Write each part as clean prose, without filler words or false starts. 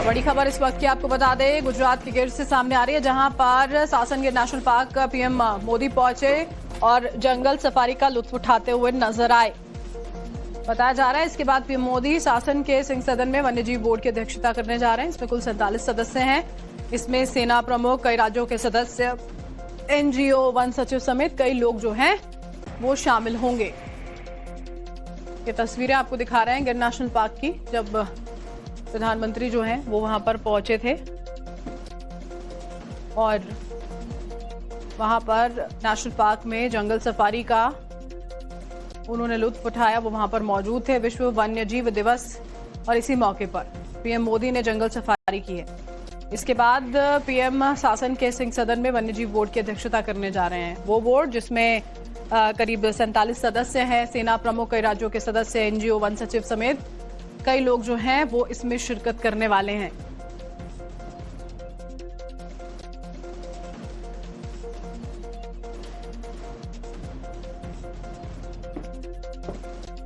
बड़ी खबर इस वक्त की आपको बता दें, गुजरात के गिर से सामने आ रही है, जहां पर Sasan Gir national park PM Modi पहुंचे और जंगल सफारी का लुत्फ उठाते हुए नजर आए। बताया जा रहा है इसके बाद पीएम मोदी सासन के सिंह सदन में वन्यजीव बोर्ड की अध्यक्षता करने जा रहे हैं। इसमें कुल 47 सदस्य हैं। इसमें सेना प्रमुख, कई राज्यों के सदस्य, एनजीओ, वन सचिव समेत कई लोग जो हैं वो शामिल होंगे। ये तस्वीरें आपको दिखा रहे हैं गिर नेशनल पार्क की, जब प्रधानमंत्री जो हैं वो वहां पर पहुंचे थे और वहां पर नेशनल पार्क में जंगल सफारी का उन्होंने लुत्फ उठाया। वो वहां पर मौजूद थे। विश्व वन्यजीव दिवस और इसी मौके पर पीएम मोदी ने जंगल सफारी की है। इसके बाद पीएम सासन के सिंह सदन में वन्यजीव बोर्ड की अध्यक्षता करने जा रहे हैं। वो बोर्ड जिसमें करीब 47 सदस्य हैं, सेना प्रमुख, कई राज्यों के सदस्य, एनजीओ, वन सचिव समेत कई लोग जो हैं वो इसमें शिरकत करने वाले हैं।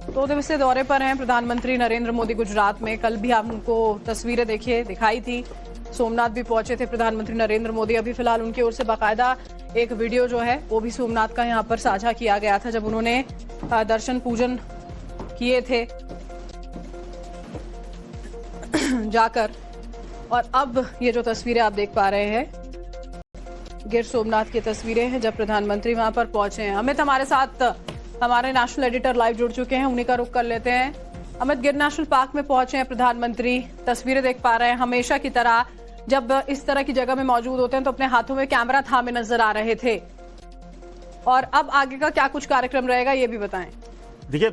दो दिवसीय दौरे पर हैं प्रधानमंत्री नरेंद्र मोदी गुजरात में। कल भी आपको तस्वीरें दिखाई थी, सोमनाथ भी पहुंचे थे प्रधानमंत्री नरेंद्र मोदी। अभी फिलहाल उनकी ओर से बाकायदा एक वीडियो जो है वो भी सोमनाथ का यहां पर साझा किया गया था, जब उन्होंने दर्शन पूजन किए थे जाकर। और अब ये जो तस्वीरें आप देख पा रहे हैं गिर सोमनाथ की तस्वीरें हैं जब प्रधानमंत्री वहां पर पहुंचे हैं। अमित हमारे साथ, हमारे नेशनल एडिटर लाइव जुड़ चुके हैं, उन्हीं का रुख कर लेते हैं। अमित, गिर नेशनल पार्क में पहुंचे हैं प्रधानमंत्री, तस्वीरें देख पा रहे हैं। हमेशा की तरह जब इस तरह की जगह में मौजूद होते हैं तो अपने हाथों में कैमरा थामे नजर आ रहे थे, और अब आगे का क्या कुछ कार्यक्रम रहेगा ये भी बताएं। देखिए,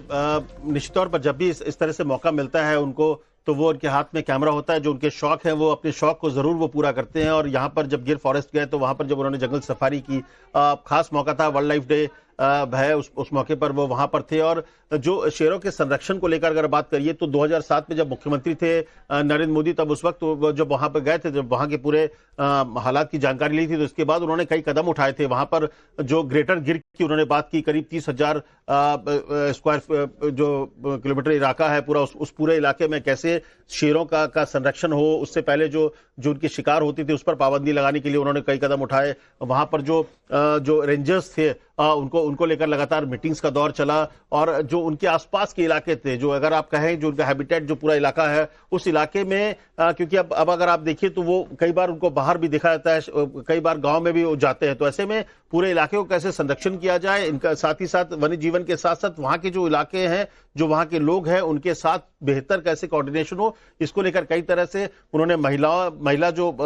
निश्चित तौर पर जब भी इस तरह से मौका मिलता है उनको, तो वो उनके हाथ में कैमरा होता है। जो उनके शौक हैं वो अपने शौक को जरूर वो पूरा करते हैं। और यहाँ पर जब गिर फॉरेस्ट गए तो वहां पर जब उन्होंने जंगल सफारी की, खास मौका था, वर्ल्ड लाइफ डे है, उस मौके पर वो वहां पर थे। और जो शेरों के संरक्षण को लेकर अगर बात करिए तो 2007 में जब मुख्यमंत्री थे नरेंद्र मोदी, तब उस वक्त जब वहां पर गए थे, जब वहां के पूरे हालात की जानकारी ली थी, तो इसके बाद उन्होंने कई कदम उठाए थे। वहां पर जो ग्रेटर गिर की उन्होंने बात की, करीब 30,000 स्क्वायर जो किलोमीटर इलाका है पूरा, उस पूरे इलाके में कैसे शेरों का संरक्षण हो। उससे पहले जो उनकी शिकार होती थी उस पर पाबंदी लगाने के लिए उन्होंने कई कदम उठाए। वहां पर जो रेंजर्स थे उनको लेकर लगातार मीटिंग्स का दौर चला। और जो उनके आसपास के इलाके थे, जो अगर आप कहें जो उनका हैबिटेट जो पूरा इलाका है, उस इलाके में क्योंकि अब अगर आप देखिए तो वो कई बार उनको बाहर भी दिखा जाता है, कई बार गांव में भी वो जाते हैं। तो ऐसे में पूरे इलाके को कैसे संरक्षण किया जाए, इनका साथ ही साथ वन्य जीवन के साथ साथ वहां के जो इलाके हैं, जो वहां के लोग हैं, उनके साथ बेहतर कैसे कोऑर्डिनेशन हो, इसको लेकर कई तरह से उन्होंने महिला जो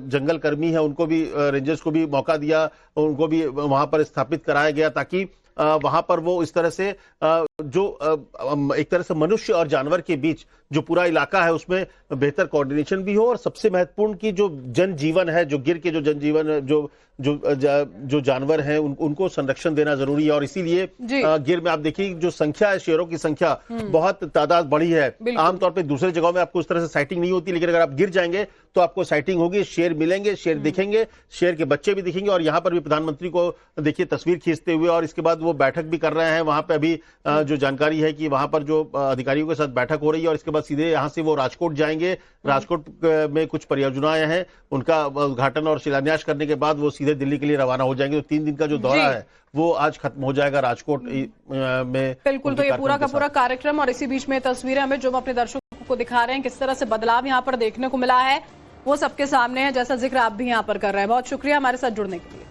जंगल कर्मी है उनको भी, रेंजर्स को भी मौका दिया, उनको भी वहां पर स्थापित कराया गया, ताकि वहां पर वो इस तरह से जो एक तरह से मनुष्य और जानवर के बीच जो पूरा इलाका है उसमें बेहतर कोऑर्डिनेशन भी हो। और सबसे महत्वपूर्ण की जो जनजीवन है, जो गिर के जो जनजीवन जो जानवर हैं उनको संरक्षण देना जरूरी है। और इसीलिए गिर में आप देखिए जो संख्या है, शेरों की संख्या बहुत तादाद बढ़ी है। आमतौर पर दूसरे जगहों में आपको इस तरह से साइटिंग नहीं होती, लेकिन अगर आप गिर जाएंगे तो आपको साइटिंग होगी, शेर मिलेंगे, शेर दिखेंगे, शेर के बच्चे भी दिखेंगे। और यहाँ पर भी प्रधानमंत्री को देखिए तस्वीर खींचते हुए, और इसके बाद वो बैठक भी कर रहे हैं। वहां पर अभी जो जानकारी है कि वहां पर जो अधिकारियों के साथ बैठक हो रही है, और इसके बाद सीधे यहां से वो राजकोट जाएंगे। राजकोट में कुछ परियोजनाएं हैं, उनका उद्घाटन और शिलान्यास करने के बाद वो सीधे दिल्ली के लिए रवाना हो जाएंगे। तो 3 दिन का जो दौरा है वो आज खत्म हो जाएगा राजकोट में। बिल्कुल, तो ये पूरा का पूरा कार्यक्रम, और इसी बीच में तस्वीरें हमें जो अपने दर्शकों को दिखा रहे हैं, किस तरह से बदलाव यहाँ पर देखने को मिला है, वो सबके सामने है, जैसा जिक्र आप भी यहाँ पर कर रहे हैं। बहुत शुक्रिया हमारे साथ जुड़ने के लिए।